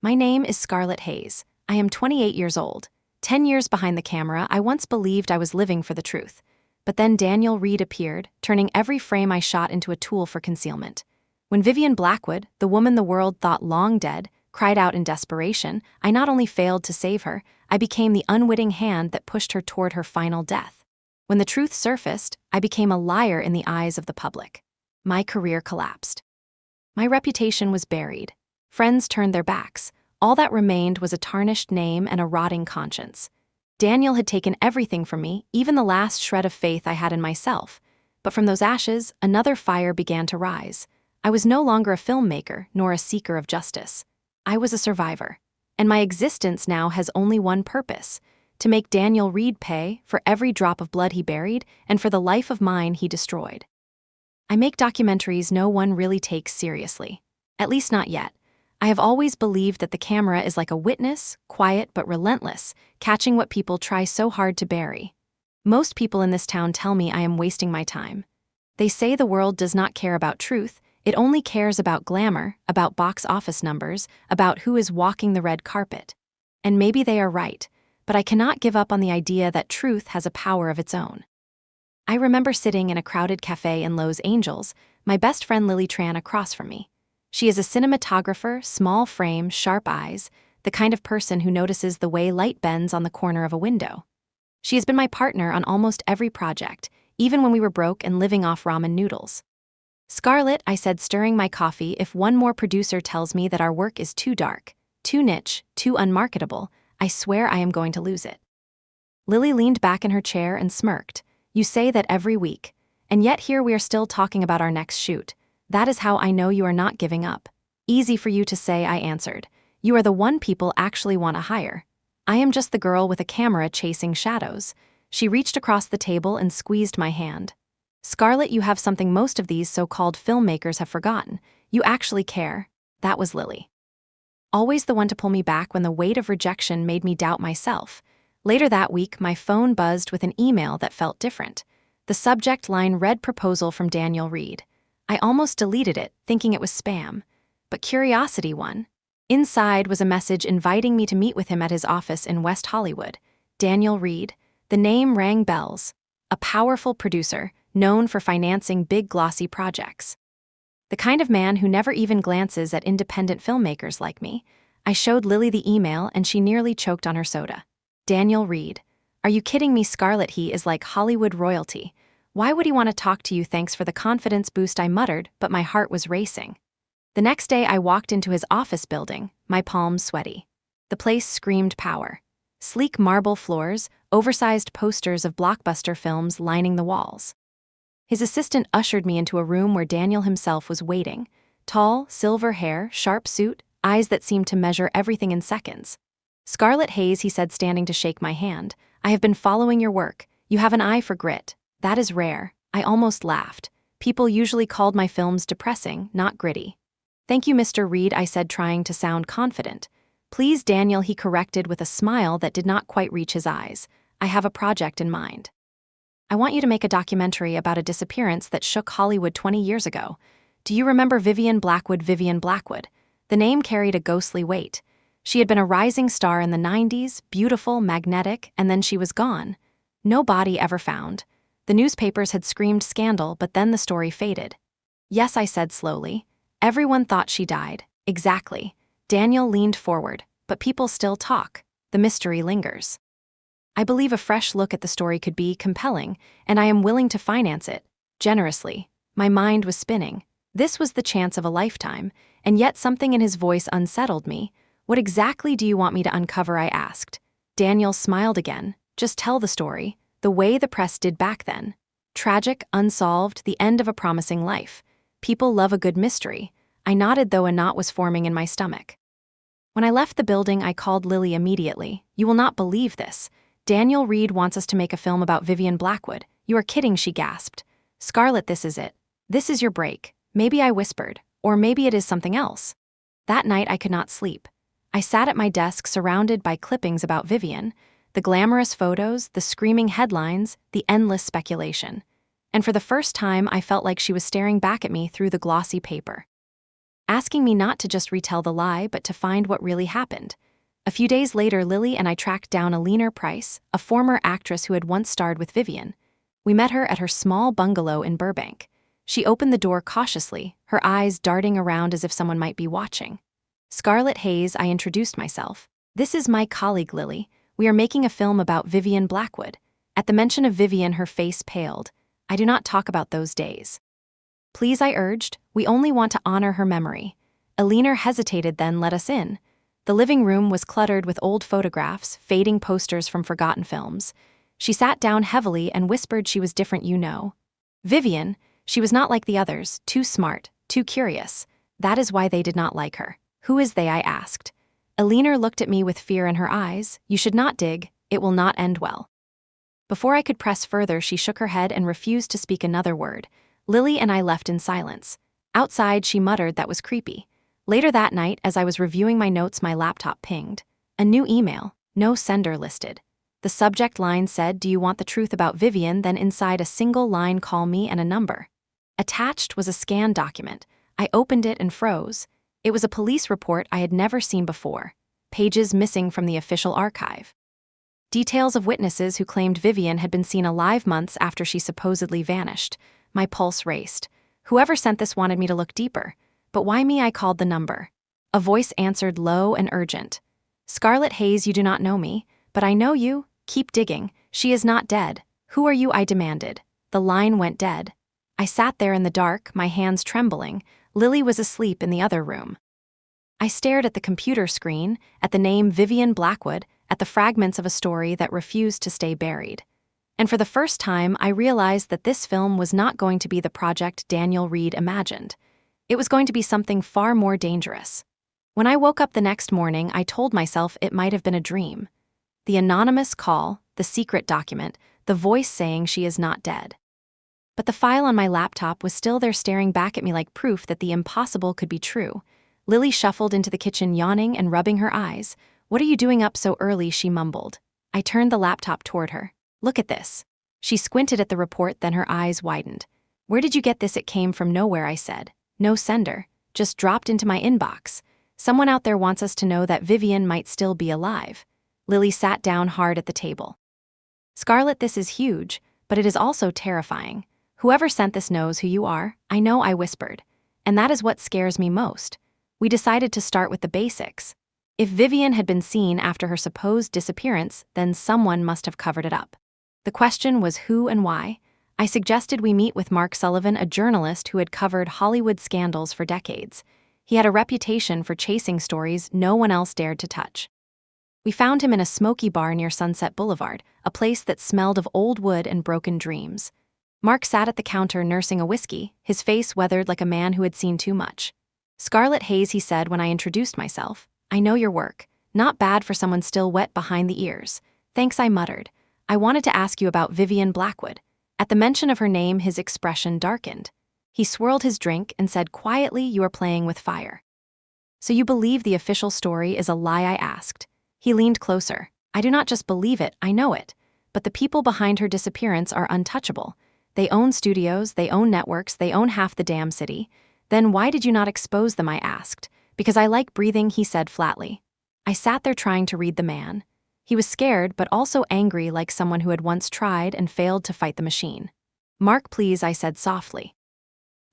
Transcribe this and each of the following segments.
My name is Scarlett Hayes. I am 28 years old. 10 years behind the camera, I once believed I was living for the truth. But then Daniel Reed appeared, turning every frame I shot into a tool for concealment. When Vivian Blackwood, the woman the world thought long dead, cried out in desperation, I not only failed to save her, I became the unwitting hand that pushed her toward her final death. When the truth surfaced, I became a liar in the eyes of the public. My career collapsed. My reputation was buried. Friends turned their backs. All that remained was a tarnished name and a rotting conscience. Daniel had taken everything from me, even the last shred of faith I had in myself. But from those ashes, another fire began to rise. I was no longer a filmmaker, nor a seeker of justice. I was a survivor. And my existence now has only one purpose: to make Daniel Reed pay for every drop of blood he buried and for the life of mine he destroyed. I make documentaries no one really takes seriously. At least not yet. I have always believed that the camera is like a witness, quiet but relentless, catching what people try so hard to bury. Most people in this town tell me I am wasting my time. They say the world does not care about truth, it only cares about glamour, about box office numbers, about who is walking the red carpet. And maybe they are right, but I cannot give up on the idea that truth has a power of its own. I remember sitting in a crowded cafe in Los Angeles, my best friend Lily Tran across from me. She is a cinematographer, small frame, sharp eyes, the kind of person who notices the way light bends on the corner of a window. She has been my partner on almost every project, even when we were broke and living off ramen noodles. Scarlett, I said, stirring my coffee, if one more producer tells me that our work is too dark, too niche, too unmarketable, I swear I am going to lose it. Lily leaned back in her chair and smirked. You say that every week, and yet here we are still talking about our next shoot. That is how I know you are not giving up. Easy for you to say, I answered. You are the one people actually want to hire. I am just the girl with a camera chasing shadows. She reached across the table and squeezed my hand. Scarlett, you have something most of these so-called filmmakers have forgotten. You actually care. That was Lily. Always the one to pull me back when the weight of rejection made me doubt myself. Later that week, my phone buzzed with an email that felt different. The subject line read "Proposal from Daniel Reed." I almost deleted it, thinking it was spam. But curiosity won. Inside was a message inviting me to meet with him at his office in West Hollywood. Daniel Reed. The name rang bells. A powerful producer, known for financing big glossy projects. The kind of man who never even glances at independent filmmakers like me. I showed Lily the email and she nearly choked on her soda. Daniel Reed. Are you kidding me, Scarlett? He is like Hollywood royalty. Why would he want to talk to you? Thanks for the confidence boost, I muttered, but my heart was racing. The next day I walked into his office building, my palms sweaty. The place screamed power. Sleek marble floors, oversized posters of blockbuster films lining the walls. His assistant ushered me into a room where Daniel himself was waiting. Tall, silver hair, sharp suit, eyes that seemed to measure everything in seconds. Scarlett Hayes, he said, standing to shake my hand. I have been following your work. You have an eye for grit. That is rare. I almost laughed. People usually called my films depressing, not gritty. Thank you, Mr. Reed, I said, trying to sound confident. Please, Daniel, he corrected with a smile that did not quite reach his eyes. I have a project in mind. I want you to make a documentary about a disappearance that shook Hollywood 20 years ago. Do you remember Vivian Blackwood? Vivian Blackwood. The name carried a ghostly weight. She had been a rising star in the 90s, beautiful, magnetic, and then she was gone. No body ever found. The newspapers had screamed scandal, but then the story faded. Yes, I said slowly. Everyone thought she died. Exactly. Daniel leaned forward, but people still talk. The mystery lingers. I believe a fresh look at the story could be compelling, and I am willing to finance it, generously. My mind was spinning. This was the chance of a lifetime, and yet something in his voice unsettled me. What exactly do you want me to uncover? I asked. Daniel smiled again. Just tell the story. The way the press did back then. Tragic, unsolved, the end of a promising life. People love a good mystery. I nodded, though a knot was forming in my stomach. When I left the building, I called Lily immediately. You will not believe this. Daniel Reed wants us to make a film about Vivian Blackwood. You are kidding, she gasped. Scarlett, this is it. This is your break. Maybe, I whispered. Or maybe it is something else. That night I could not sleep. I sat at my desk surrounded by clippings about Vivian. The glamorous photos, the screaming headlines, the endless speculation. And for the first time, I felt like she was staring back at me through the glossy paper. asking me not to just retell the lie but to find what really happened. A few days later, Lily and I tracked down Alina Price, a former actress who had once starred with Vivian. We met her at her small bungalow in Burbank. She opened the door cautiously, her eyes darting around as if someone might be watching. "Scarlett Hayes," I introduced myself. "This is my colleague Lily. We are making a film about Vivian Blackwood." At the mention of Vivian, her face paled. "I do not talk about those days." "Please," I urged. "We only want to honor her memory." Alina hesitated, then let us in. The living room was cluttered with old photographs, fading posters from forgotten films. She sat down heavily and whispered she was different, you know. Vivian, she was not like the others, too smart, too curious. That is why they did not like her. "Who is they?" I asked. Alina looked at me with fear in her eyes. "You should not dig, it will not end well." Before I could press further, she shook her head and refused to speak another word. Lily and I left in silence. Outside, she muttered that was creepy. Later that night, as I was reviewing my notes, my laptop pinged. A new email, no sender listed. The subject line said, "Do you want the truth about Vivian?" Then inside a single line, "Call me," and a number. Attached was a scanned document. I opened it and froze. It was a police report I had never seen before. Pages missing from the official archive. Details of witnesses who claimed Vivian had been seen alive months after she supposedly vanished. My pulse raced. Whoever sent this wanted me to look deeper. But why me? I called the number. A voice answered, low and urgent. "Scarlett Hayes, you do not know me, but I know you. Keep digging. She is not dead." "Who are you?" I demanded. The line went dead. I sat there in the dark, my hands trembling. Lily was asleep in the other room. I stared at the computer screen, at the name Vivian Blackwood, at the fragments of a story that refused to stay buried. And for the first time, I realized that this film was not going to be the project Daniel Reed imagined. It was going to be something far more dangerous. When I woke up the next morning, I told myself it might have been a dream. The anonymous call, the secret document, the voice saying she is not dead. But the file on my laptop was still there, staring back at me like proof that the impossible could be true. Lily shuffled into the kitchen, yawning and rubbing her eyes. "What are you doing up so early?" she mumbled. I turned the laptop toward her. "Look at this." She squinted at the report, then her eyes widened. "Where did you get this?" "It came from nowhere," I said. "No sender. Just dropped into my inbox. Someone out there wants us to know that Vivian might still be alive." Lily sat down hard at the table. "Scarlett, this is huge, but it is also terrifying. Whoever sent this knows who you are." "I know," I whispered. "And that is what scares me most." We decided to start with the basics. If Vivian had been seen after her supposed disappearance, then someone must have covered it up. The question was who and why. I suggested we meet with Mark Sullivan, a journalist who had covered Hollywood scandals for decades. He had a reputation for chasing stories no one else dared to touch. We found him in a smoky bar near Sunset Boulevard, a place that smelled of old wood and broken dreams. Mark sat at the counter nursing a whiskey, his face weathered like a man who had seen too much. "Scarlett Hayes," he said when I introduced myself. "I know your work. Not bad for someone still wet behind the ears." "Thanks," I muttered. "I wanted to ask you about Vivian Blackwood." At the mention of her name, his expression darkened. He swirled his drink and said quietly, "You are playing with fire." "So you believe the official story is a lie?" I asked. He leaned closer. "I do not just believe it, I know it. But the people behind her disappearance are untouchable. They own studios, they own networks, they own half the damn city. Then why did you not expose them?" I asked. "Because I like breathing," he said flatly. I sat there trying to read the man. He was scared, but also angry, like someone who had once tried and failed to fight the machine. "Mark, please," I said softly.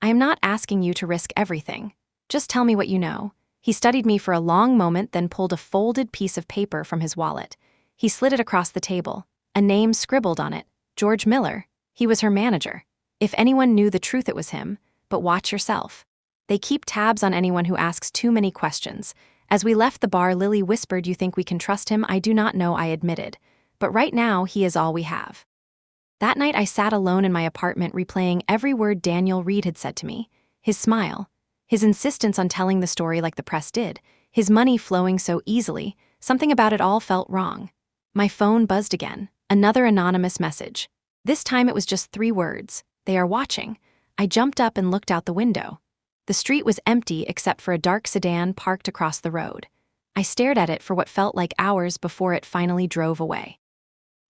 "I am not asking you to risk everything. Just tell me what you know." He studied me for a long moment, then pulled a folded piece of paper from his wallet. He slid it across the table. A name scribbled on it, George Miller. He was her manager. If anyone knew the truth, it was him. But watch yourself. They keep tabs on anyone who asks too many questions. As we left the bar, Lily whispered, "You think we can trust him?" "I do not know," I admitted. "But right now, he is all we have." That night, I sat alone in my apartment, replaying every word Daniel Reed had said to me. His smile. His insistence on telling the story like the press did. His money flowing so easily. Something about it all felt wrong. My phone buzzed again. Another anonymous message. This time it was just 3 words. "They are watching." I jumped up and looked out the window. The street was empty except for a dark sedan parked across the road. I stared at it for what felt like hours before it finally drove away.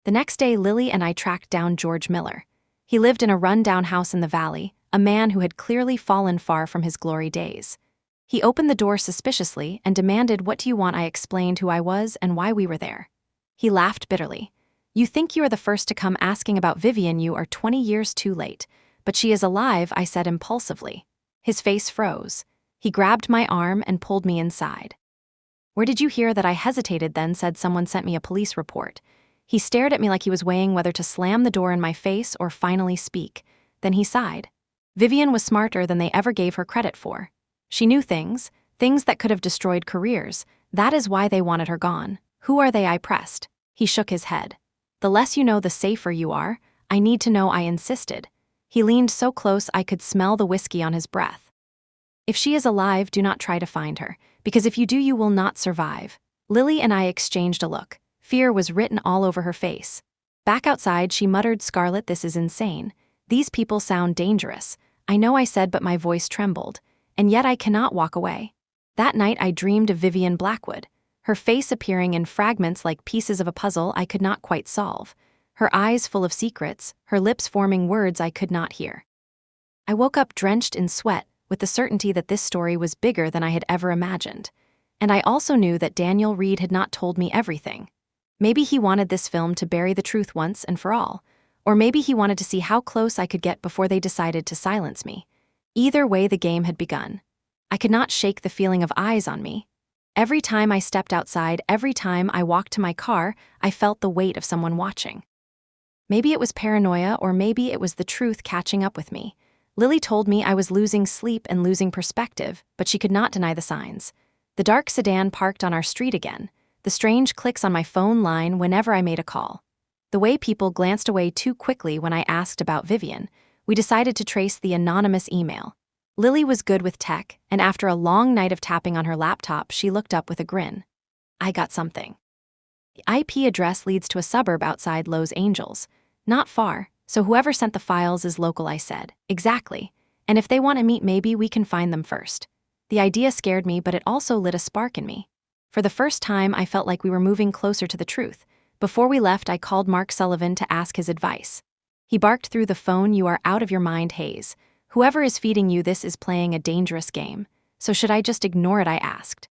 The next day, Lily and I tracked down George Miller. He lived in a run-down house in the valley, a man who had clearly fallen far from his glory days. He opened the door suspiciously and demanded, "What do you want I explained who I was and why we were there?" He laughed bitterly. "You think you are the first to come asking about Vivian, you are 20 years too late. But she is alive," I said impulsively. His face froze. He grabbed my arm and pulled me inside. "Where did you hear that?" I hesitated, then said, "Someone sent me a police report." He stared at me like he was weighing whether to slam the door in my face or finally speak. Then he sighed. Vivian was smarter than they ever gave her credit for. She knew things that could have destroyed careers. That is why they wanted her gone. "Who are they?" I pressed. He shook his head. "The less you know, the safer you are." "I need to know," I insisted. He leaned so close I could smell the whiskey on his breath. "If she is alive, do not try to find her, because if you do, you will not survive." Lily and I exchanged a look. Fear was written all over her face. Back outside, she muttered, "Scarlett, this is insane. These people sound dangerous." "I know," I said, but my voice trembled. "And yet I cannot walk away." That night I dreamed of Vivian Blackwood, her face appearing in fragments like pieces of a puzzle I could not quite solve, her eyes full of secrets, her lips forming words I could not hear. I woke up drenched in sweat, with the certainty that this story was bigger than I had ever imagined. And I also knew that Daniel Reed had not told me everything. Maybe he wanted this film to bury the truth once and for all, or maybe he wanted to see how close I could get before they decided to silence me. Either way, the game had begun. I could not shake the feeling of eyes on me. Every time I stepped outside, every time I walked to my car, I felt the weight of someone watching. Maybe it was paranoia, or maybe it was the truth catching up with me. Lily told me I was losing sleep and losing perspective, but she could not deny the signs. The dark sedan parked on our street again, the strange clicks on my phone line whenever I made a call. The way people glanced away too quickly when I asked about Vivian. We decided to trace the anonymous email. Lily was good with tech, and after a long night of tapping on her laptop, she looked up with a grin. "I got something. The IP address leads to a suburb outside Los Angeles. Not far, so whoever sent the files is local," I said. "Exactly. And if they want to meet, maybe we can find them first." The idea scared me, but it also lit a spark in me. For the first time, I felt like we were moving closer to the truth. Before we left, I called Mark Sullivan to ask his advice. He barked through the phone, "You are out of your mind, Hayes. Whoever is feeding you this is playing a dangerous game. So should I just ignore it?" I asked.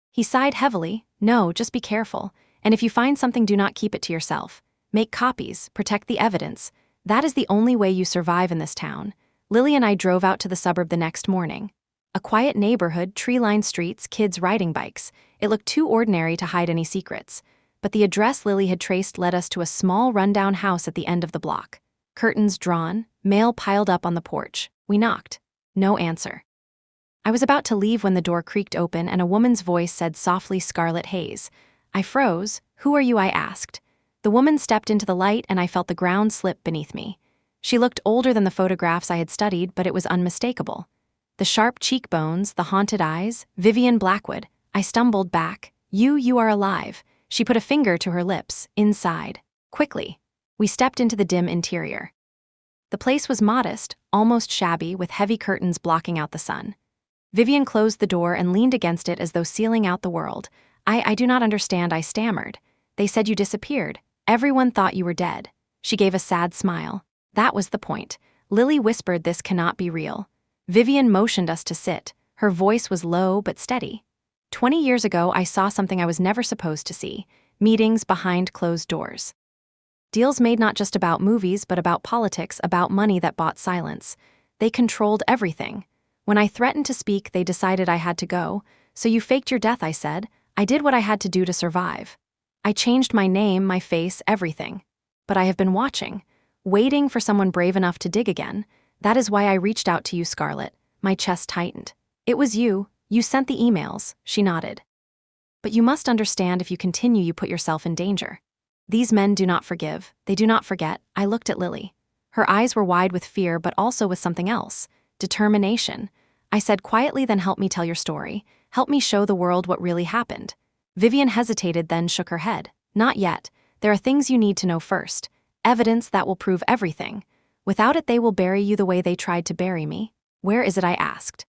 He sighed heavily. "No, just be careful. And if you find something, do not keep it to yourself. Make copies, protect the evidence. That is the only way you survive in this town." Lily and I drove out to the suburb the next morning. A quiet neighborhood, tree-lined streets, kids riding bikes. It looked too ordinary to hide any secrets. But the address Lily had traced led us to a small rundown house at the end of the block. Curtains drawn, mail piled up on the porch. We knocked. No answer. I was about to leave when the door creaked open and a woman's voice said softly, "Scarlett Hayes." I froze. "Who are you?" I asked. The woman stepped into the light and I felt the ground slip beneath me. She looked older than the photographs I had studied, but it was unmistakable. The sharp cheekbones, the haunted eyes, Vivian Blackwood. I stumbled back. You are alive." She put a finger to her lips. "Inside. Quickly." We stepped into the dim interior. The place was modest, almost shabby, with heavy curtains blocking out the sun. Vivian closed the door and leaned against it as though sealing out the world. I do not understand," I stammered. "They said you disappeared. Everyone thought you were dead." She gave a sad smile. "That was the point." Lily whispered, "This cannot be real." Vivian motioned us to sit. Her voice was low but steady. 20 years ago, I saw something I was never supposed to see. Meetings behind closed doors. Deals made not just about movies, but about politics, about money that bought silence. They controlled everything. When I threatened to speak, they decided I had to go. "So you faked your death," I said. "I did what I had to do to survive. I changed my name, my face, everything. But I have been watching, waiting for someone brave enough to dig again. That is why I reached out to you, Scarlett." My chest tightened. "It was you. You sent the emails," she nodded. "But you must understand, if you continue, you put yourself in danger. These men do not forgive. They do not forget." I looked at Lily. Her eyes were wide with fear, but also with something else. Determination. I said quietly, "Then help me tell your story. Help me show the world what really happened." Vivian hesitated, then shook her head. "Not yet. There are things you need to know first. Evidence that will prove everything. Without it, they will bury you the way they tried to bury me." "Where is it?" I asked.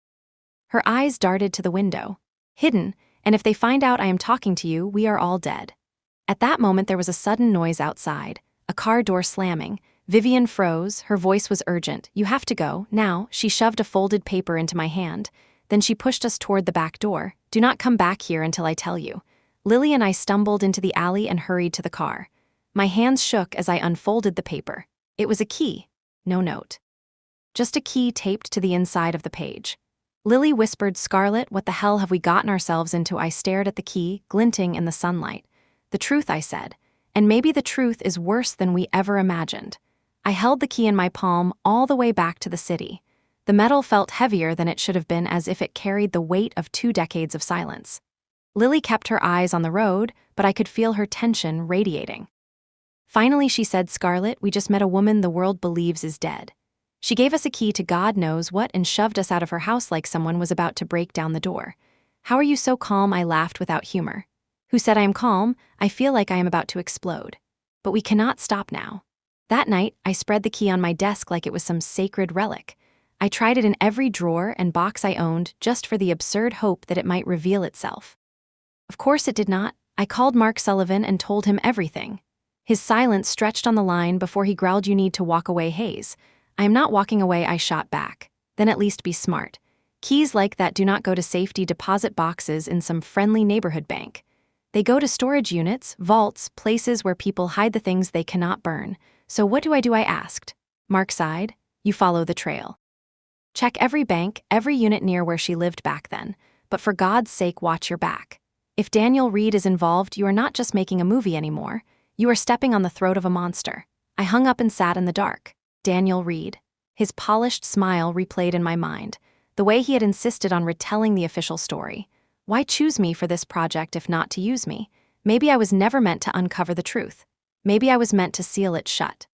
Her eyes darted to the window. "Hidden, and if they find out I am talking to you, we are all dead." At that moment, there was a sudden noise outside, a car door slamming. Vivian froze, her voice was urgent. "You have to go, now." She shoved a folded paper into my hand. Then she pushed us toward the back door. Do not come back here until I tell you. Lily and I stumbled into the alley and hurried to the car. My hands shook as I unfolded the paper. It was a key. No note. Just a key taped to the inside of the page. Lily whispered, "Scarlett, what the hell have we gotten ourselves into?" I stared at the key, glinting in the sunlight. "The truth," I said. "And maybe the truth is worse than we ever imagined." I held the key in my palm all the way back to the city. The metal felt heavier than it should have been, as if it carried the weight of 2 decades of silence. Lily kept her eyes on the road, but I could feel her tension radiating. Finally, she said, "Scarlett, we just met a woman the world believes is dead." She gave us a key to God knows what and shoved us out of her house like someone was about to break down the door. "How are you so calm?" I laughed without humor. "Who said I am calm? I feel like I am about to explode. But we cannot stop now." That night, I spread the key on my desk like it was some sacred relic. I tried it in every drawer and box I owned, just for the absurd hope that it might reveal itself. Of course it did not. I called Mark Sullivan and told him everything. His silence stretched on the line before he growled, "You need to walk away, Hayes." "I am not walking away," I shot back. "Then at least be smart. Keys like that do not go to safety deposit boxes in some friendly neighborhood bank. They go to storage units, vaults, places where people hide the things they cannot burn. So what do?" I asked. Mark sighed. "You follow the trail. Check every bank, every unit near where she lived back then. But for God's sake, watch your back. If Daniel Reed is involved, you are not just making a movie anymore. You are stepping on the throat of a monster." I hung up and sat in the dark. Daniel Reed. His polished smile replayed in my mind. The way he had insisted on retelling the official story. Why choose me for this project if not to use me? Maybe I was never meant to uncover the truth. Maybe I was meant to seal it shut.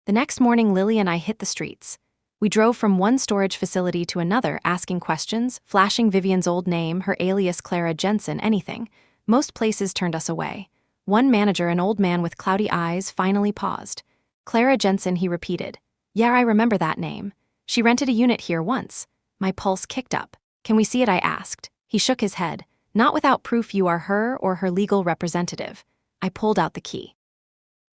The next morning, Lily and I hit the streets. We drove from one storage facility to another, asking questions, flashing Vivian's old name, her alias Clara Jensen, anything. Most places turned us away. One manager, an old man with cloudy eyes, finally paused. "Clara Jensen," he repeated. "Yeah, I remember that name. She rented a unit here once." My pulse kicked up. "Can we see it?" I asked. He shook his head. "Not without proof you are her or her legal representative." I pulled out the key.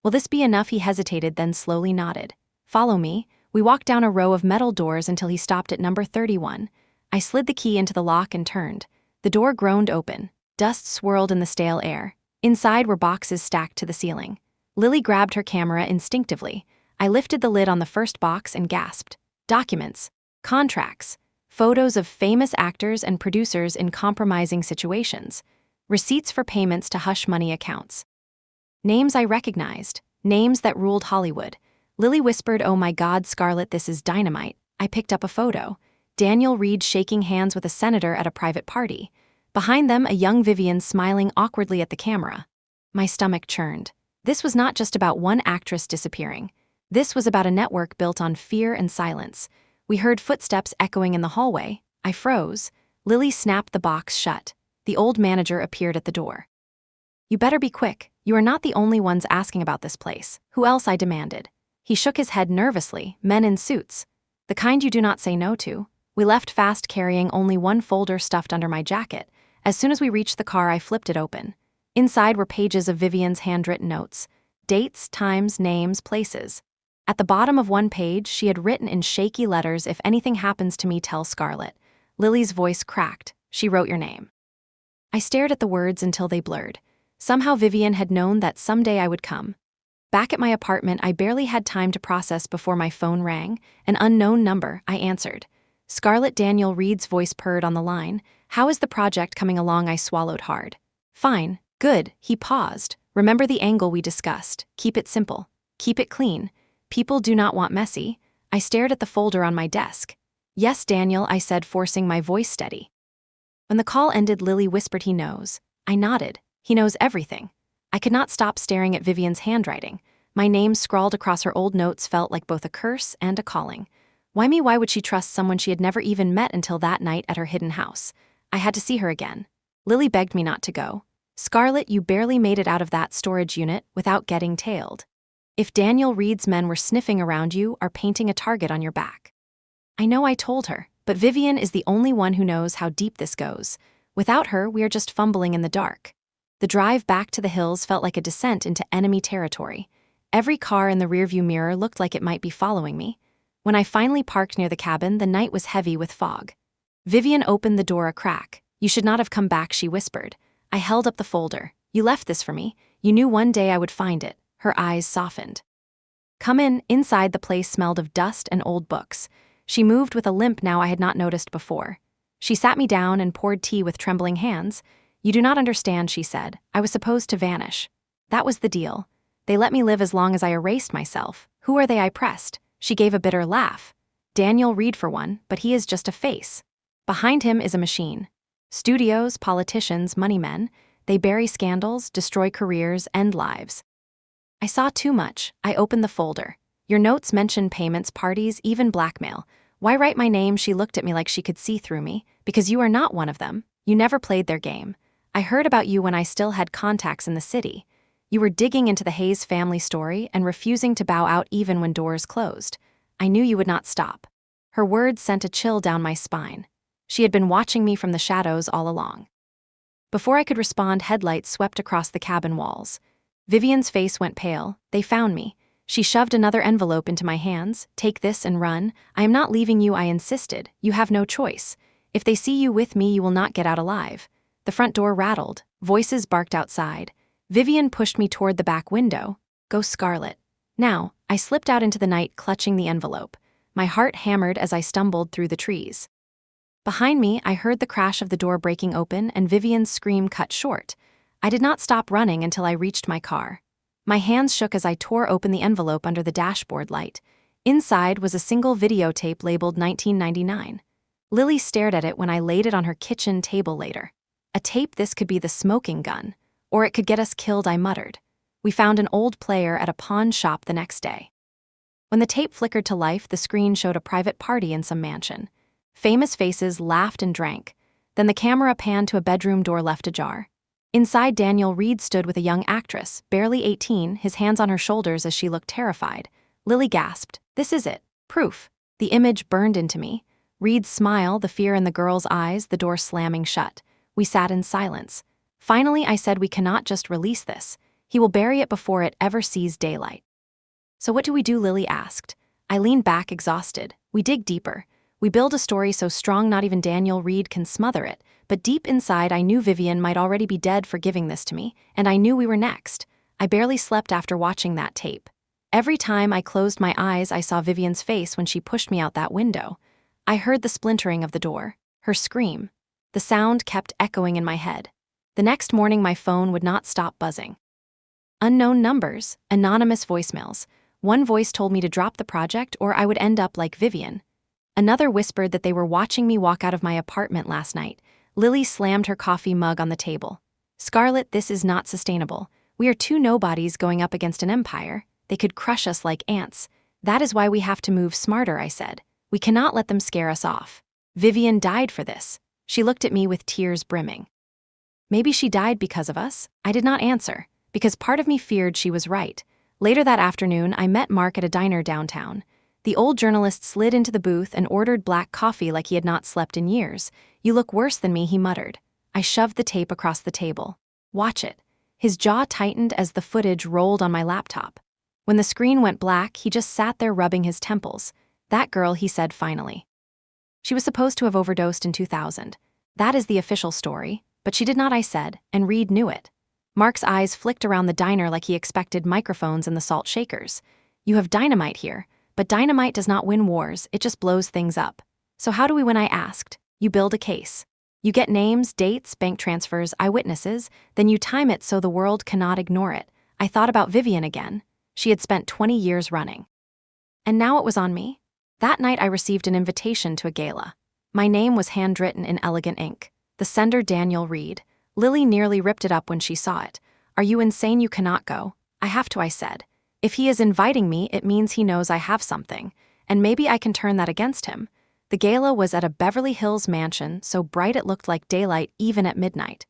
"Will this be enough?" He hesitated, then slowly nodded. "Follow me." We walked down a row of metal doors until he stopped at number 31. I slid the key into the lock and turned. The door groaned open. Dust swirled in the stale air. Inside were boxes stacked to the ceiling. Lily grabbed her camera instinctively. I lifted the lid on the first box and gasped. Documents. Contracts. Photos of famous actors and producers in compromising situations. Receipts for payments to hush money accounts. Names I recognized. Names that ruled Hollywood. Lily whispered, "Oh my God, Scarlett, this is dynamite." I picked up a photo. Daniel Reed shaking hands with a senator at a private party. Behind them, a young Vivian smiling awkwardly at the camera. My stomach churned. This was not just about one actress disappearing. This was about a network built on fear and silence. We heard footsteps echoing in the hallway. I froze. Lily snapped the box shut. The old manager appeared at the door. "You better be quick. You are not the only ones asking about this place." "Who else?" I demanded. He shook his head nervously. "Men in suits. The kind you do not say no to." We left fast, carrying only one folder stuffed under my jacket. As soon as we reached the car, I flipped it open. Inside were pages of Vivian's handwritten notes. Dates, times, names, places. At the bottom of one page, she had written in shaky letters, "If anything happens to me, tell Scarlett." Lily's voice cracked. "She wrote your name." I stared at the words until they blurred. Somehow Vivian had known that someday I would come. Back at my apartment, I barely had time to process before my phone rang. An unknown number. I answered. Scarlett. Daniel Reed's voice purred on the line. "How is the project coming along?" I swallowed hard. "Fine. Good." He paused. "Remember the angle we discussed. Keep it simple. Keep it clean. People do not want messy." I stared at the folder on my desk. "Yes, Daniel," I said, forcing my voice steady. When the call ended, Lily whispered, "He knows." I nodded. "He knows everything." I could not stop staring at Vivian's handwriting. My name scrawled across her old notes felt like both a curse and a calling. Why me? Why would she trust someone she had never even met until that night at her hidden house? I had to see her again. Lily begged me not to go. "Scarlett, you barely made it out of that storage unit without getting tailed. If Daniel Reed's men were sniffing around you or painting a target on your back." I know I told her, but Vivian is the only one who knows how deep this goes. Without her, we are just fumbling in the dark. The drive back to the hills felt like a descent into enemy territory. Every car in the rearview mirror looked like it might be following me. When I finally parked near the cabin, the night was heavy with fog. Vivian opened the door a crack. "You should not have come back," she whispered. I held up the folder. "You left this for me. You knew one day I would find it." Her eyes softened. "Come in." Inside, the place smelled of dust and old books. She moved with a limp now I had not noticed before. She sat me down and poured tea with trembling hands. "You do not understand," she said. "I was supposed to vanish. That was the deal. They let me live as long as I erased myself. Who are they?" I pressed. She gave a bitter laugh. "Daniel Reed for one, but he is just a face. Behind him is a machine. Studios, politicians, money men, they bury scandals, destroy careers, end lives." I saw too much. I opened the folder. "Your notes mention payments, parties, even blackmail. Why write my name?" She looked at me like she could see through me. "Because you are not one of them. You never played their game. I heard about you when I still had contacts in the city. You were digging into the Hayes family story and refusing to bow out even when doors closed. I knew you would not stop." Her words sent a chill down my spine. She had been watching me from the shadows all along. Before I could respond, headlights swept across the cabin walls. Vivian's face went pale. "They found me." She shoved another envelope into my hands. "Take this and run. I am not leaving you," I insisted. "You have no choice. If they see you with me, you will not get out alive." The front door rattled. Voices barked outside. Vivian pushed me toward the back window. "Go, Scarlett. Now." I slipped out into the night, clutching the envelope. My heart hammered as I stumbled through the trees. Behind me, I heard the crash of the door breaking open and Vivian's scream cut short. I did not stop running until I reached my car. My hands shook as I tore open the envelope under the dashboard light. Inside was a single videotape labeled 1999. Lily stared at it when I laid it on her kitchen table later. "A tape? This could be the smoking gun. Or it could get us killed," I muttered. We found an old player at a pawn shop the next day. When the tape flickered to life, the screen showed a private party in some mansion. Famous faces laughed and drank. Then the camera panned to a bedroom door left ajar. Inside, Daniel Reed stood with a young actress, barely 18, his hands on her shoulders as she looked terrified. Lily gasped. "This is it. Proof." The image burned into me. Reed's smile, the fear in the girl's eyes, the door slamming shut. We sat in silence. Finally, I said, "We cannot just release this. He will bury it before it ever sees daylight." "So what do we do?" Lily asked. I leaned back, exhausted. "We dig deeper. We build a story so strong not even Daniel Reed can smother it." But deep inside, I knew Vivian might already be dead for giving this to me, and I knew we were next. I barely slept after watching that tape. Every time I closed my eyes, I saw Vivian's face when she pushed me out that window. I heard the splintering of the door, her scream. The sound kept echoing in my head. The next morning, my phone would not stop buzzing. Unknown numbers, anonymous voicemails. One voice told me to drop the project or I would end up like Vivian. Another whispered that they were watching me walk out of my apartment last night. Lily slammed her coffee mug on the table. "Scarlett, this is not sustainable. We are two nobodies going up against an empire. They could crush us like ants. That is why we have to move smarter," I said. "We cannot let them scare us off. Vivian died for this." She looked at me with tears brimming. "Maybe she died because of us?" I did not answer, because part of me feared she was right. Later that afternoon, I met Mark at a diner downtown. The old journalist slid into the booth and ordered black coffee like he had not slept in years. "You look worse than me," he muttered. I shoved the tape across the table. "Watch it." His jaw tightened as the footage rolled on my laptop. When the screen went black, he just sat there rubbing his temples. "That girl," he said finally. "She was supposed to have overdosed in 2000. That is the official story, but she did not," I said, and Reed knew it. Mark's eyes flicked around the diner like he expected microphones in the salt shakers. "You have dynamite here. But dynamite does not win wars, it just blows things up." "So how do we win?" I asked. "You build a case. You get names, dates, bank transfers, eyewitnesses, then you time it so the world cannot ignore it." I thought about Vivian again. She had spent 20 years running. And now it was on me. That night I received an invitation to a gala. My name was handwritten in elegant ink. The sender, Daniel Reed. Lily nearly ripped it up when she saw it. "Are you insane? You cannot go." "I have to," I said. "If he is inviting me, it means he knows I have something, and maybe I can turn that against him." The gala was at a Beverly Hills mansion, so bright it looked like daylight even at midnight.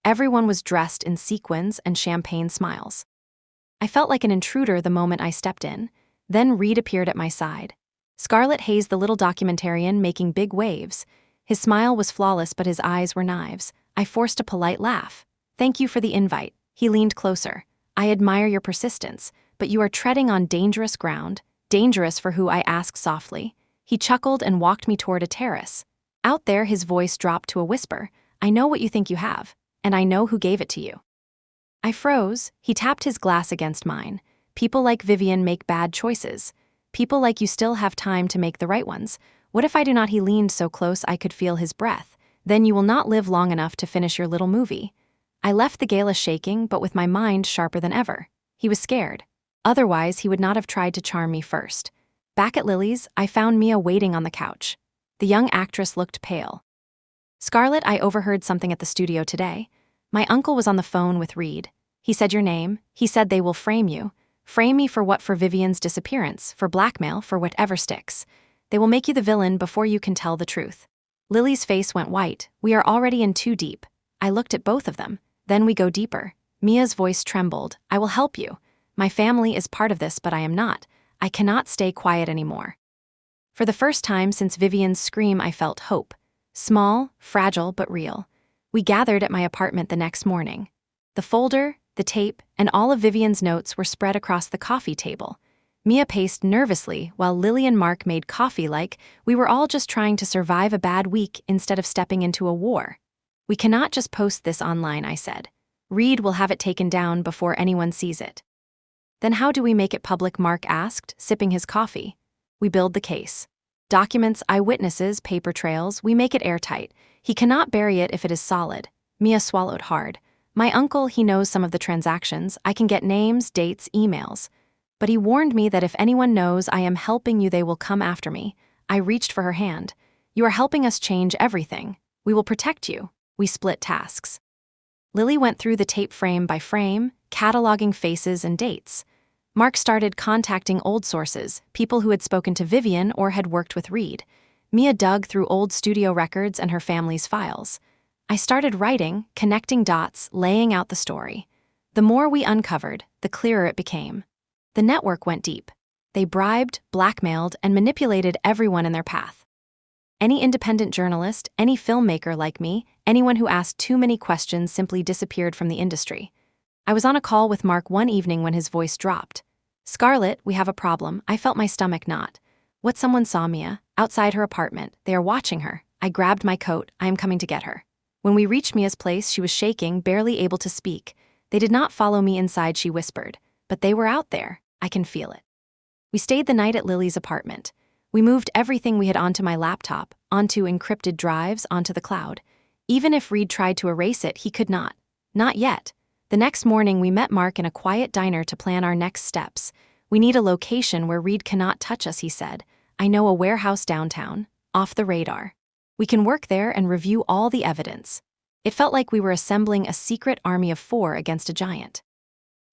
Everyone was dressed in sequins and champagne smiles. I felt like an intruder the moment I stepped in. Then Reed appeared at my side. Scarlett Hayes, the little documentarian, making big waves. His smile was flawless, but his eyes were knives. I forced a polite laugh. "Thank you for the invite." He leaned closer. "I admire your persistence. But you are treading on dangerous ground." "Dangerous for who?" I asked softly. He chuckled and walked me toward a terrace. Out there, his voice dropped to a whisper. I know what you think you have, and I know who gave it to you. I froze. He tapped his glass against mine. People like Vivian make bad choices. People like you still have time to make the right ones. What if I do not? He leaned so close I could feel his breath. Then you will not live long enough to finish your little movie. I left the gala shaking, but with my mind sharper than ever. He was scared. Otherwise, he would not have tried to charm me first. Back at Lily's, I found Mia waiting on the couch. The young actress looked pale. Scarlett, I overheard something at the studio today. My uncle was on the phone with Reed. He said your name. He said they will frame you. Frame me for what? For Vivian's disappearance, for blackmail, for whatever sticks. They will make you the villain before you can tell the truth. Lily's face went white. We are already in too deep. I looked at both of them. Then we go deeper. Mia's voice trembled. I will help you. My family is part of this, but I am not. I cannot stay quiet anymore. For the first time since Vivian's scream, I felt hope. Small, fragile, but real. We gathered at my apartment the next morning. The folder, the tape, and all of Vivian's notes were spread across the coffee table. Mia paced nervously while Lily and Mark made coffee like we were all just trying to survive a bad week instead of stepping into a war. We cannot just post this online, I said. Reed will have it taken down before anyone sees it. Then how do we make it public? Mark asked, sipping his coffee. We build the case. Documents, eyewitnesses, paper trails, we make it airtight. He cannot bury it if it is solid. Mia swallowed hard. My uncle, he knows some of the transactions. I can get names, dates, emails. But he warned me that if anyone knows I am helping you, they will come after me. I reached for her hand. You are helping us change everything. We will protect you. We split tasks. Lily went through the tape frame by frame, cataloging faces and dates. Mark started contacting old sources, people who had spoken to Vivian or had worked with Reed. Mia dug through old studio records and her family's files. I started writing, connecting dots, laying out the story. The more we uncovered, the clearer it became. The network went deep. They bribed, blackmailed, and manipulated everyone in their path. Any independent journalist, any filmmaker like me, anyone who asked too many questions simply disappeared from the industry. I was on a call with Mark one evening when his voice dropped. Scarlett, we have a problem. I felt my stomach knot. What? Someone saw Mia, outside her apartment. They are watching her. I grabbed my coat. I am coming to get her. When we reached Mia's place, she was shaking, barely able to speak. They did not follow me inside, she whispered. But they were out there. I can feel it. We stayed the night at Lily's apartment. We moved everything we had onto my laptop, onto encrypted drives, onto the cloud. Even if Reed tried to erase it, he could not. Not yet. The next morning, we met Mark in a quiet diner to plan our next steps. We need a location where Reed cannot touch us, he said. I know a warehouse downtown, off the radar. We can work there and review all the evidence. It felt like we were assembling a secret army of 4 against a giant.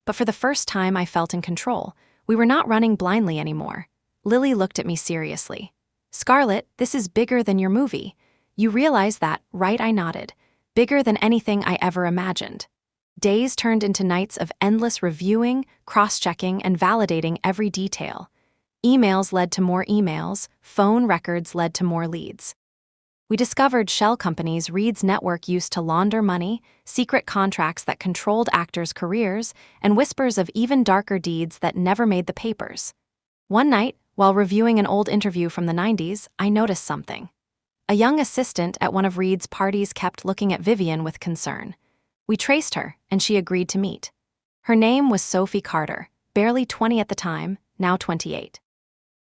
But for the first time, I felt in control. We were not running blindly anymore. Lily looked at me seriously. Scarlett, this is bigger than your movie. You realize that, right? I nodded. Bigger than anything I ever imagined. Days turned into nights of endless reviewing, cross-checking, and validating every detail. Emails led to more emails, phone records led to more leads. We discovered shell companies Reed's network used to launder money, secret contracts that controlled actors' careers, and whispers of even darker deeds that never made the papers. One night, while reviewing an old interview from the 90s, I noticed something. A young assistant at one of Reed's parties kept looking at Vivian with concern. We traced her, and she agreed to meet. Her name was Sophie Carter, barely 20 at the time, now 28.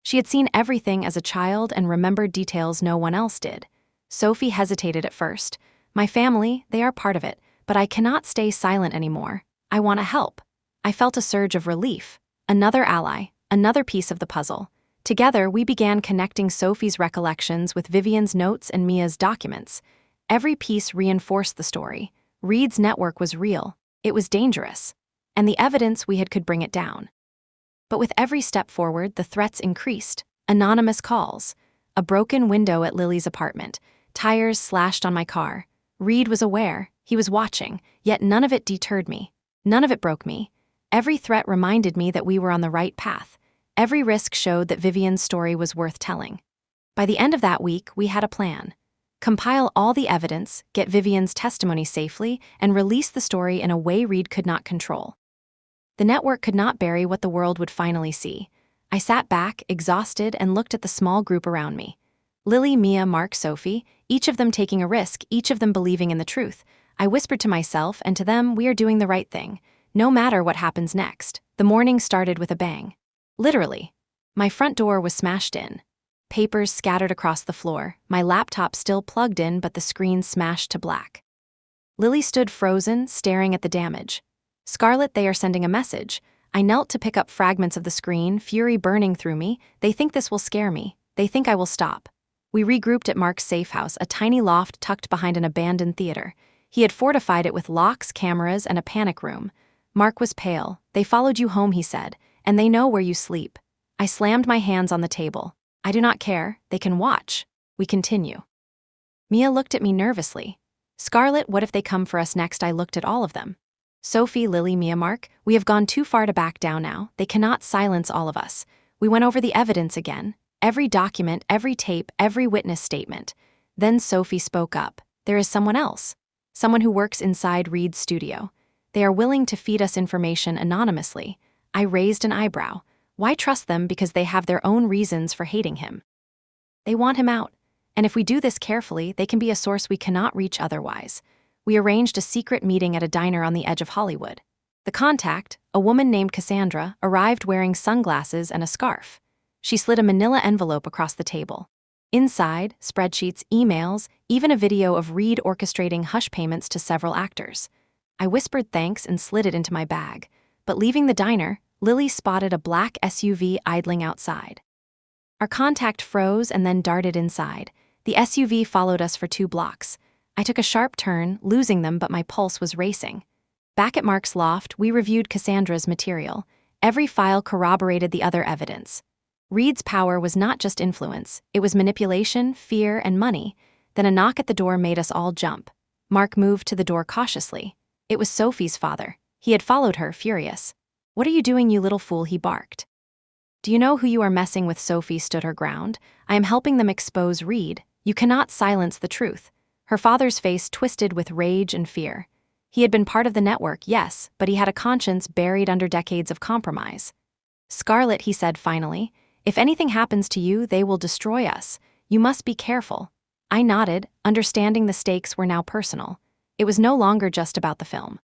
She had seen everything as a child and remembered details no one else did. Sophie hesitated at first. My family, they are part of it, but I cannot stay silent anymore. I want to help. I felt a surge of relief. Another ally, another piece of the puzzle. Together, we began connecting Sophie's recollections with Vivian's notes and Mia's documents. Every piece reinforced the story. Reed's network was real. It was dangerous. And the evidence we had could bring it down. But with every step forward, the threats increased. Anonymous calls. A broken window at Lily's apartment. Tires slashed on my car. Reed was aware. He was watching. Yet none of it deterred me. None of it broke me. Every threat reminded me that we were on the right path. Every risk showed that Vivian's story was worth telling. By the end of that week, we had a plan. Compile all the evidence, get Vivian's testimony safely, and release the story in a way Reed could not control. The network could not bury what the world would finally see. I sat back, exhausted, and looked at the small group around me. Lily, Mia, Mark, Sophie, each of them taking a risk, each of them believing in the truth. I whispered to myself and to them, we are doing the right thing. No matter what happens next. The morning started with a bang. Literally. My front door was smashed in. Papers scattered across the floor, my laptop still plugged in but the screen smashed to black. Lily stood frozen, staring at the damage. Scarlett, they are sending a message. I knelt to pick up fragments of the screen, fury burning through me. They think this will scare me. They think I will stop. We regrouped at Mark's safe house, a tiny loft tucked behind an abandoned theater. He had fortified it with locks, cameras, and a panic room. Mark was pale. They followed you home, he said, and they know where you sleep. I slammed my hands on the table. I do not care. They can watch. We continue. Mia looked at me nervously. Scarlett, what if they come for us next? I looked at all of them. Sophie, Lily, Mia, Mark, we have gone too far to back down now. They cannot silence all of us. We went over the evidence again. Every document, every tape, every witness statement. Then Sophie spoke up. There is someone else. Someone who works inside Reed's studio. They are willing to feed us information anonymously. I raised an eyebrow. Why trust them? Because they have their own reasons for hating him. They want him out. And if we do this carefully, they can be a source we cannot reach otherwise. We arranged a secret meeting at a diner on the edge of Hollywood. The contact, a woman named Cassandra, arrived wearing sunglasses and a scarf. She slid a manila envelope across the table. Inside, spreadsheets, emails, even a video of Reed orchestrating hush payments to several actors. I whispered thanks and slid it into my bag. But leaving the diner, Lily spotted a black SUV idling outside. Our contact froze and then darted inside. The SUV followed us for 2 blocks. I took a sharp turn, losing them, but my pulse was racing. Back at Mark's loft, we reviewed Cassandra's material. Every file corroborated the other evidence. Reed's power was not just influence, it was manipulation, fear, and money. Then a knock at the door made us all jump. Mark moved to the door cautiously. It was Sophie's father. He had followed her, furious. "What are you doing, you little fool?" he barked. "Do you know who you are messing with?" Sophie stood her ground. "I am helping them expose Reed. You cannot silence the truth." Her father's face twisted with rage and fear. He had been part of the network, yes, but he had a conscience buried under decades of compromise. "Scarlett," he said finally, "if anything happens to you, they will destroy us. You must be careful." I nodded, understanding the stakes were now personal. It was no longer just about the film.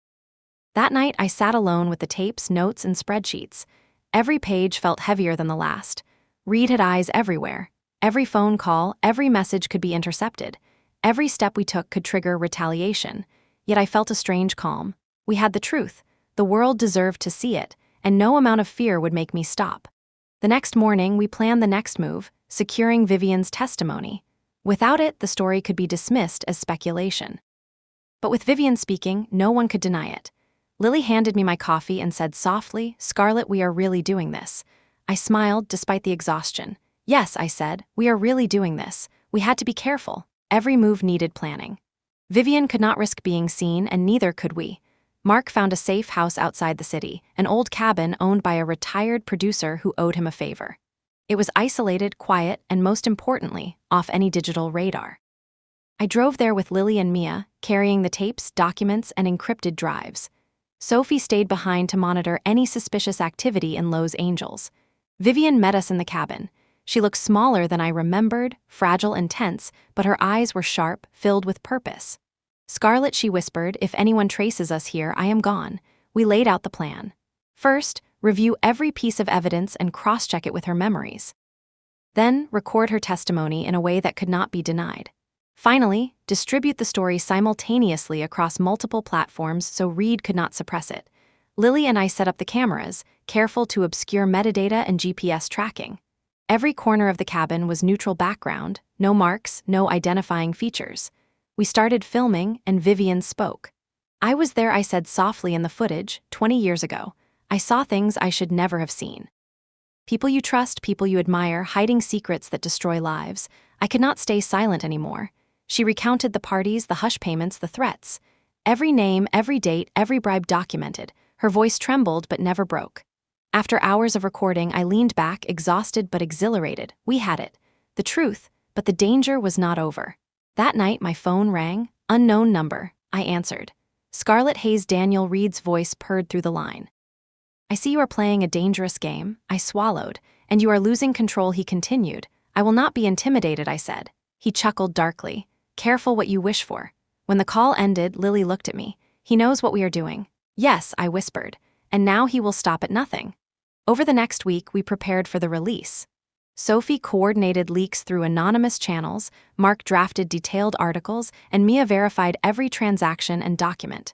That night, I sat alone with the tapes, notes, and spreadsheets. Every page felt heavier than the last. Reed had eyes everywhere. Every phone call, every message could be intercepted. Every step we took could trigger retaliation. Yet I felt a strange calm. We had the truth. The world deserved to see it, and no amount of fear would make me stop. The next morning, we planned the next move, securing Vivian's testimony. Without it, the story could be dismissed as speculation. But with Vivian speaking, no one could deny it. Lily handed me my coffee and said softly, "Scarlett, we are really doing this." I smiled despite the exhaustion. "Yes," I said, "we are really doing this. We had to be careful. Every move needed planning." Vivian could not risk being seen, and neither could we. Mark found a safe house outside the city, an old cabin owned by a retired producer who owed him a favor. It was isolated, quiet, and most importantly, off any digital radar. I drove there with Lily and Mia, carrying the tapes, documents, and encrypted drives. Sophie stayed behind to monitor any suspicious activity in Los Angeles. Vivian met us in the cabin. She looked smaller than I remembered, fragile and tense, but her eyes were sharp, filled with purpose. "Scarlett," she whispered, "if anyone traces us here, I am gone." We laid out the plan. First, review every piece of evidence and cross-check it with her memories. Then, record her testimony in a way that could not be denied. Finally, distribute the story simultaneously across multiple platforms so Reed could not suppress it. Lily and I set up the cameras, careful to obscure metadata and GPS tracking. Every corner of the cabin was neutral background, no marks, no identifying features. We started filming, and Vivian spoke. "I was there," I said softly in the footage, 20 years ago. "I saw things I should never have seen. People you trust, people you admire, hiding secrets that destroy lives. I could not stay silent anymore." She recounted the parties, the hush payments, the threats. Every name, every date, every bribe documented. Her voice trembled but never broke. After hours of recording, I leaned back, exhausted but exhilarated. We had it. The truth, but the danger was not over. That night, my phone rang. Unknown number. I answered. Scarlett Hayes. Daniel Reed's voice purred through the line. "I see you are playing a dangerous game." I swallowed. "And you are losing control," he continued. I will not be intimidated, I said. He chuckled darkly. Careful what you wish for. When the call ended, Lily looked at me. He knows what we are doing. Yes, I whispered. And now he will stop at nothing. Over the next week, we prepared for the release. Sophie coordinated leaks through anonymous channels, Mark drafted detailed articles, and Mia verified every transaction and document.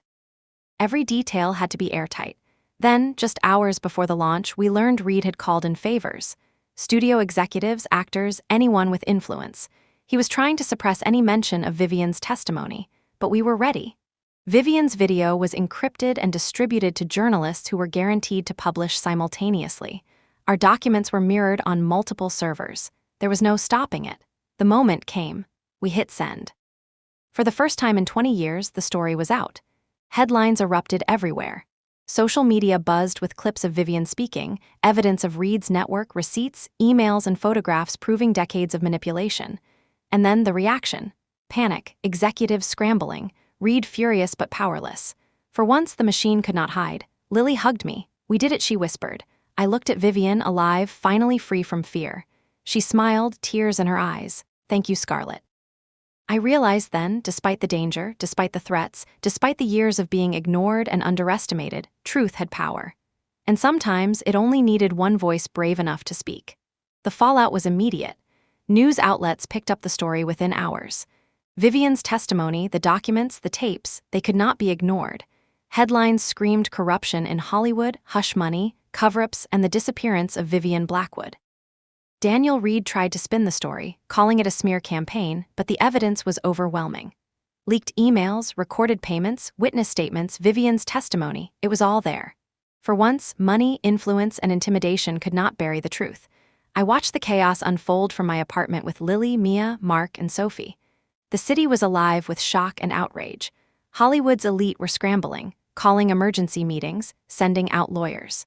Every detail had to be airtight. Then, just hours before the launch, we learned Reed had called in favors. Studio executives, actors, anyone with influence. He was trying to suppress any mention of Vivian's testimony, but we were ready. Vivian's video was encrypted and distributed to journalists who were guaranteed to publish simultaneously. Our documents were mirrored on multiple servers. There was no stopping it. The moment came. We hit send. For the first time in 20 years, the story was out. Headlines erupted everywhere. Social media buzzed with clips of Vivian speaking, evidence of Reed's network, receipts, emails, and photographs proving decades of manipulation. And then the reaction. Panic, executives scrambling, Reed furious but powerless. For once, the machine could not hide. Lily hugged me. We did it, she whispered. I looked at Vivian, alive, finally free from fear. She smiled, tears in her eyes. Thank you, Scarlett. I realized then, despite the danger, despite the threats, despite the years of being ignored and underestimated, truth had power. And sometimes it only needed one voice brave enough to speak. The fallout was immediate. News outlets picked up the story within hours. Vivian's testimony, the documents, the tapes, they could not be ignored. Headlines screamed corruption in Hollywood, hush money, cover-ups, and the disappearance of Vivian Blackwood. Daniel Reed tried to spin the story, calling it a smear campaign, but the evidence was overwhelming. Leaked emails, recorded payments, witness statements, Vivian's testimony, it was all there. For once, money, influence, and intimidation could not bury the truth. I watched the chaos unfold from my apartment with Lily, Mia, Mark, and Sophie. The city was alive with shock and outrage. Hollywood's elite were scrambling, calling emergency meetings, sending out lawyers.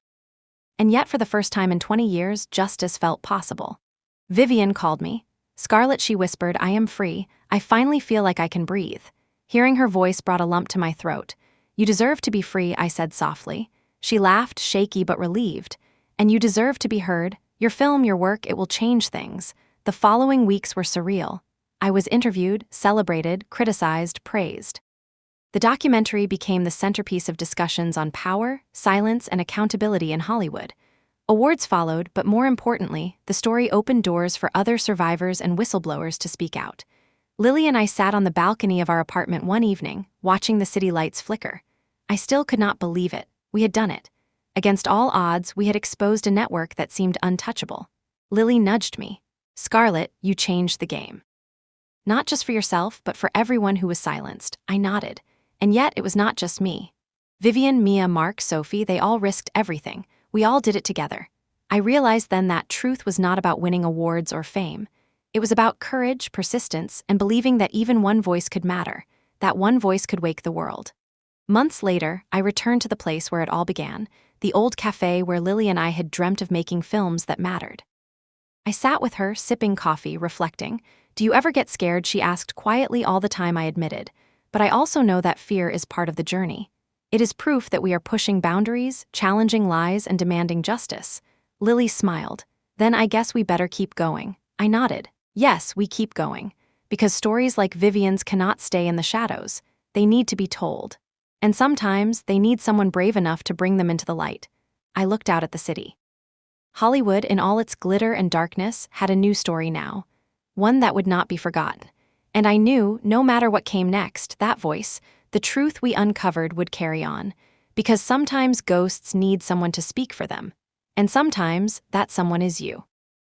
And yet, for the first time in 20 years, justice felt possible. Vivian called me. Scarlett, she whispered, I am free. I finally feel like I can breathe. Hearing her voice brought a lump to my throat. You deserve to be free, I said softly. She laughed, shaky but relieved. And you deserve to be heard. Your film, your work, it will change things. The following weeks were surreal. I was interviewed, celebrated, criticized, praised. The documentary became the centerpiece of discussions on power, silence, and accountability in Hollywood. Awards followed, but more importantly, the story opened doors for other survivors and whistleblowers to speak out. Lily and I sat on the balcony of our apartment one evening, watching the city lights flicker. I still could not believe it. We had done it. Against all odds, we had exposed a network that seemed untouchable. Lily nudged me. Scarlett, you changed the game. Not just for yourself, but for everyone who was silenced. I nodded. And yet, it was not just me. Vivian, Mia, Mark, Sophie, they all risked everything. We all did it together. I realized then that truth was not about winning awards or fame. It was about courage, persistence, and believing that even one voice could matter, that one voice could wake the world. Months later, I returned to the place where it all began, the old cafe where Lily and I had dreamt of making films that mattered. I sat with her, sipping coffee, reflecting. Do you ever get scared? She asked quietly. All the time, I admitted. But I also know that fear is part of the journey. It is proof that we are pushing boundaries, challenging lies, and demanding justice. Lily smiled. Then I guess we better keep going. I nodded. Yes, we keep going. Because stories like Vivian's cannot stay in the shadows. They need to be told. And sometimes, they need someone brave enough to bring them into the light. I looked out at the city. Hollywood, in all its glitter and darkness, had a new story now. One that would not be forgotten. And I knew, no matter what came next, that voice, the truth we uncovered would carry on. Because sometimes ghosts need someone to speak for them. And sometimes, that someone is you.